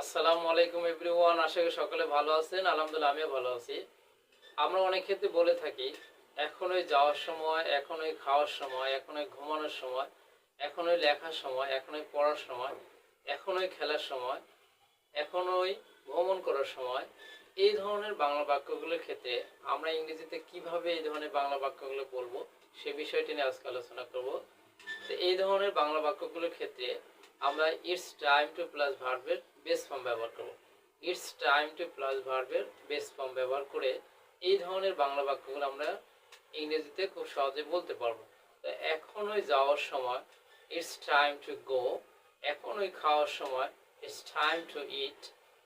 আসসালামু আলাইকুম এভরিওয়ান। আশা করি সকলে ভালো আছেন। আলহামদুলিল্লাহ আমিও ভালো আছি। আমরা অনেক ক্ষেত্রে বলে থাকি, এখনই যাওয়ার সময়, এখনই খাওয়ার সময়, এখনই ঘুমানোর সময়, এখনই লেখার সময়, এখনই পড়ার সময়, এখনই খেলার সময়, এখনই ভ্রমণ করার সময়। এই ধরনের বাংলা বাক্যগুলোর ক্ষেত্রে আমরা ইংরেজিতে কিভাবে এই ধরনের বাংলা বাক্যগুলো বলবো সে বিষয়টি নিয়ে আজকে আলোচনা করব। তো এই ধরনের বাংলা বাক্যগুলোর ক্ষেত্রে আমরা ইটস টাইম টু প্লাস ভার্বের বেস ফর্ম ব্যবহার করব। ইটস টাইম টু প্লাস ভার্বের বেস ফর্ম ব্যবহার করে এই ধরনের বাংলা বাক্যগুলো আমরা ইংরেজিতে খুব সহজে বলতে পারবো। তো এখনই যাওয়ার সময় ইটস টাইম টু গো, এখনই খাওয়ার সময় ইটস টাইম টু ইট,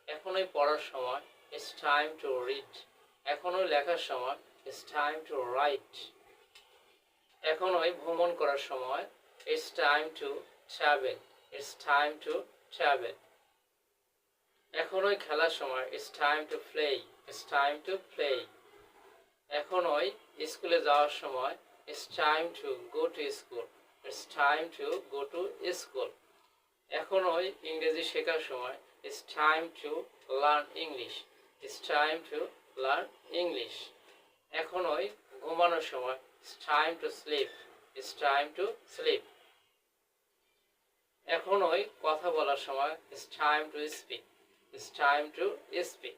এখনই পড়ার সময় ইটস টাইম টু রিড, এখনই লেখার সময় ইটস টাইম টু রাইট, এখনই ভ্রমণ করার সময় it's time to travel, it's time to travel, এখনই খেলার সময় it's time to play, it's time to play, এখনই স্কুলে যাওয়ার সময় it's time to go to school, it's time to go to school, এখনই ইংরেজি শেখার সময় it's time to learn English, it's time to learn English, এখনই ঘুমানোর সময় it's time to sleep, it's time to sleep, এখনই কথা বলার সময় it's time to speak, it's time to speak.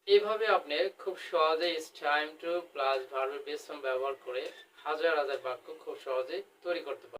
এইভাবে আপনি খুব সহজে ইটস টাইম টু প্লাস ভার্বের বেস ফর্ম ব্যবহার করে হাজার হাজার বাক্য খুব সহজেই তৈরি করতে পারেন।